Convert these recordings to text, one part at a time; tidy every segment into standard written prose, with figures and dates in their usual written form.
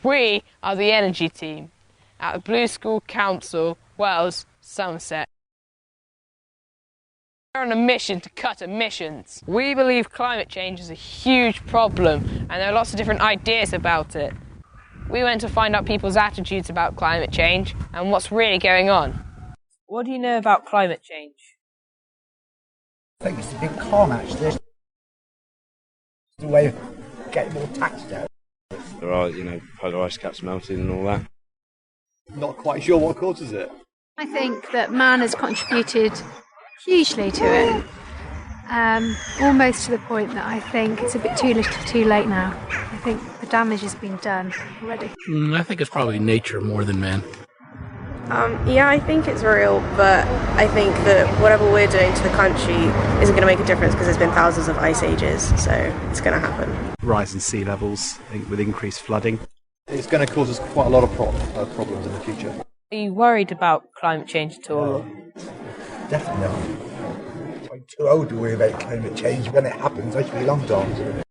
We are the energy team at the Blue School Council, Wells, Somerset. We're on a mission to cut emissions. We believe climate change is a huge problem and there are lots of different ideas about it. We went to find out people's attitudes about climate change and what's really going on. What do you know about climate change? I think it's a big con, actually. It's a way of getting more taxed out. There are, polar ice caps melting and all that. Not quite sure what causes it. I think that man has contributed hugely to it, almost to the point that I think it's a bit too little too late now. I think the damage has been done already. I think it's probably nature more than man. Yeah, I think it's real, but I think that whatever we're doing to the country isn't going to make a difference because there's been thousands of ice ages, so it's going to happen. Rise in sea levels with increased flooding. It's going to cause us quite a lot of problems in the future. Are you worried about climate change at all? Definitely not. I'm too old to worry about climate change. When it happens, I should be long gone.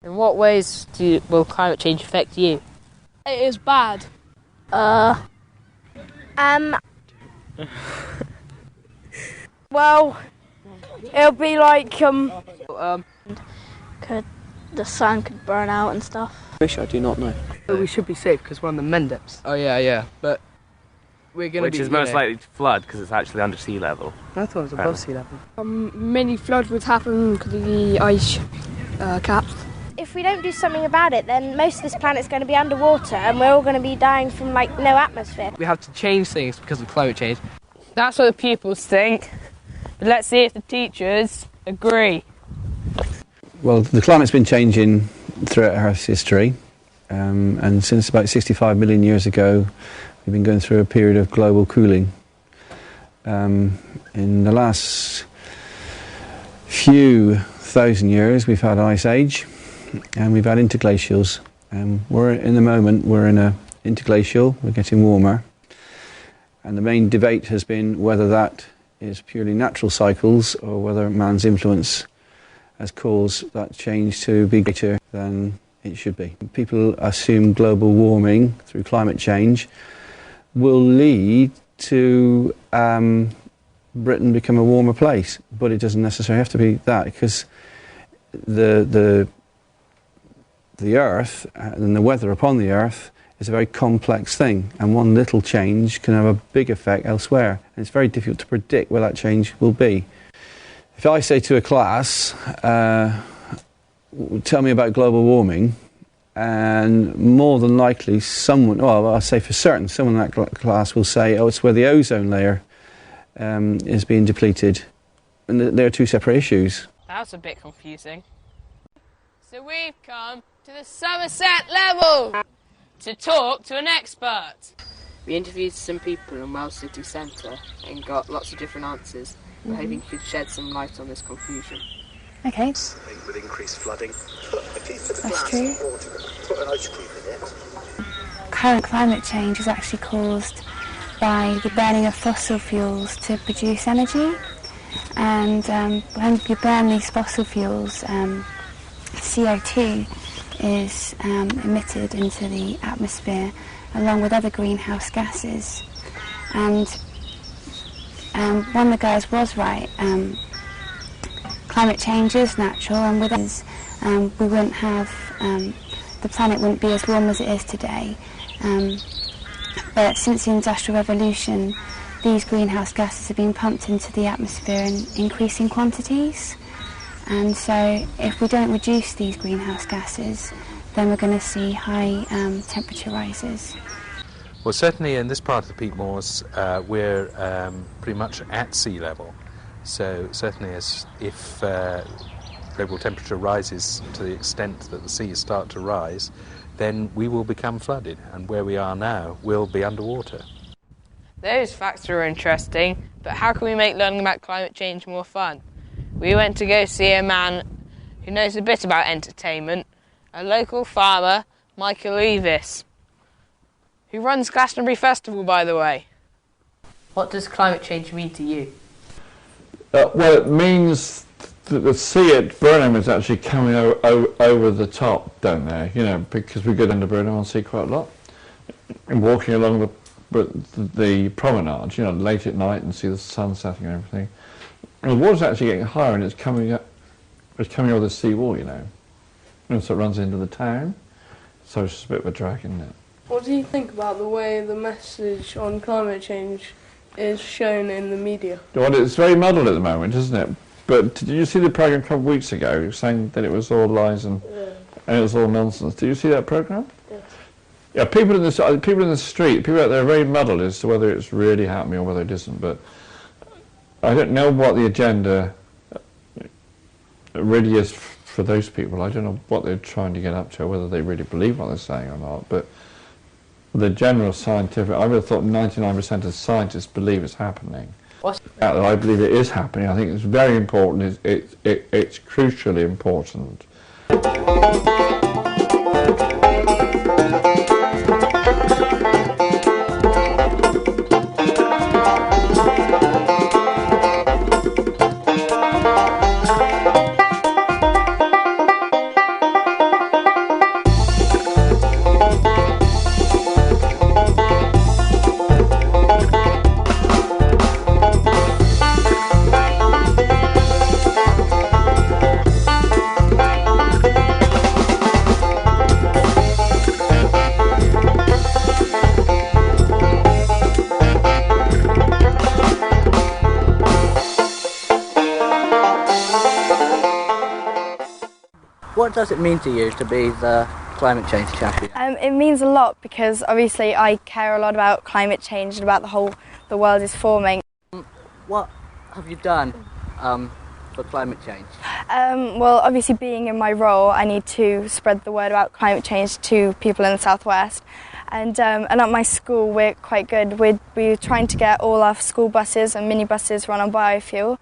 In what ways will climate change affect you? It is bad. Well, it'll be like The sun could burn out and stuff. I do not know. We should be safe because we're on the Mendeps. Oh yeah, but we're going to Which is most likely to flood because it's actually under sea level. I thought it was above sea level. many floods would happen because of the ice caps. If we don't do something about it, then most of this planet's going to be underwater and we're all going to be dying from no atmosphere. We have to change things because of climate change. That's what the pupils think, but let's see if the teachers agree. Well, the climate's been changing throughout Earth's history, and since about 65 million years ago, we've been going through a period of global cooling. In the last few thousand years, we've had an ice age, and we've had interglacials. We're in a interglacial. We're getting warmer, and the main debate has been whether that is purely natural cycles or whether man's influence has caused that change to be greater than it should be. People assume global warming through climate change will lead to Britain become a warmer place, but it doesn't necessarily have to be that, because the Earth and the weather upon the Earth is a very complex thing, and one little change can have a big effect elsewhere, and it's very difficult to predict where that change will be. If I say to a class, tell me about global warming, and more than likely someone, well, I'll say for certain, someone in that class will say, oh, it's where the ozone layer is being depleted. And there are two separate issues. That's a bit confusing. So we've come to the Somerset level to talk to an expert. We interviewed some people in Wells City Centre and got lots of different answers. We're hoping you could shed some light on this confusion. Okay. With increased flooding. That's true. Current climate change is actually caused by the burning of fossil fuels to produce energy. And when you burn these fossil fuels, CO2 is emitted into the atmosphere along with other greenhouse gases. And one of the guys was right. Climate change is natural, and with us, we wouldn't have, the planet wouldn't be as warm as it is today. But since the Industrial Revolution, these greenhouse gases have been pumped into the atmosphere in increasing quantities. And so if we don't reduce these greenhouse gases, then we're going to see high temperature rises. Well, certainly in this part of the peat moors, we're pretty much at sea level. So certainly if global temperature rises to the extent that the seas start to rise, then we will become flooded, and where we are now will be underwater. Those facts are interesting, but how can we make learning about climate change more fun? We went to go see a man who knows a bit about entertainment, a local farmer, Michael Levis, who runs Glastonbury Festival, by the way. What does climate change mean to you? Well, it means that the sea at Burnham is actually coming over the top, don't they? You know, because we go down to Burnham on sea quite a lot. And walking along the promenade, you know, late at night and see the sun setting and everything. And the water's actually getting higher and it's coming over the sea wall, you know. And so it runs into the town. So it's just a bit of a drag, isn't it? What do you think about the way the message on climate change is shown in the media? Well, it's very muddled at the moment, isn't it? But did you see the programme a couple of weeks ago saying that it was all lies and it was all nonsense? Did you see that programme? Yes. Yeah, people in the street, people out there are very muddled as to whether it's really happening or whether it isn't. But I don't know what the agenda really is for those people. I don't know what they're trying to get up to, or whether they really believe what they're saying or not. But the general scientific, I would have thought 99% of scientists believe it's happening. I believe it is happening. I think it's very important. It's crucially important. What does it mean to you to be the climate change champion? It means a lot because obviously I care a lot about climate change and about the world is forming. What have you done for climate change? Well, obviously being in my role, I need to spread the word about climate change to people in the southwest. And at my school, we're quite good. We're trying to get all our school buses and minibuses run on biofuel.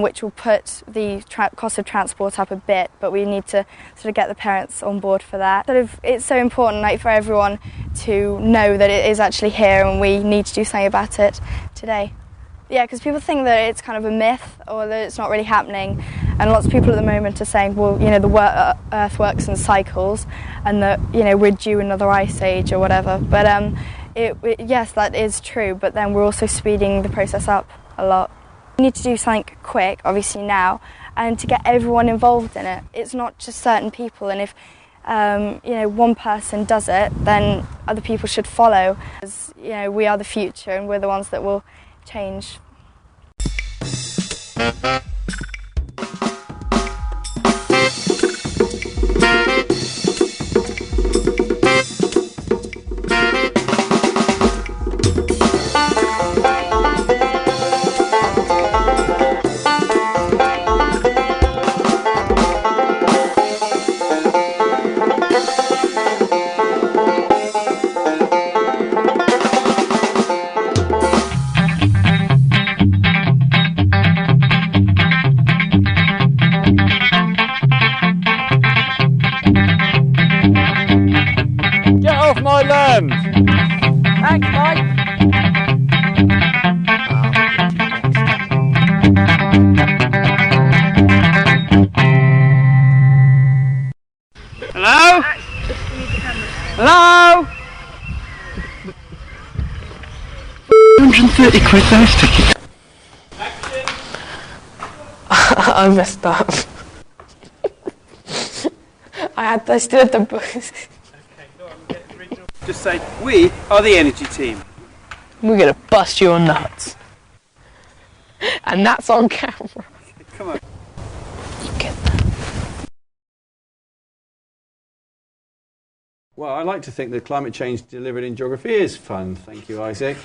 Which will put the cost of transport up a bit, but we need to sort of get the parents on board for that. It's so important, like, for everyone to know that it is actually here and we need to do something about it today. Yeah, because people think that it's kind of a myth or that it's not really happening, and lots of people at the moment are saying, well, you know, the Earth works in cycles and that, you know, we're due another ice age or whatever. But yes, that is true, but then we're also speeding the process up a lot. We need to do something quick, obviously now, and to get everyone involved in it. It's not just certain people, and if you know, one person does it, then other people should follow. Because, you know, we are the future, and we're the ones that will change. Get off my land! Thanks, Mike. Hello? Hello? 130 quid those tickets. I messed up. I still had the books. Just say, we are the energy team. We're gonna bust your nuts. And that's on camera. Come on. Well, I like to think that climate change delivered in geography is fun. Thank you, Isaac.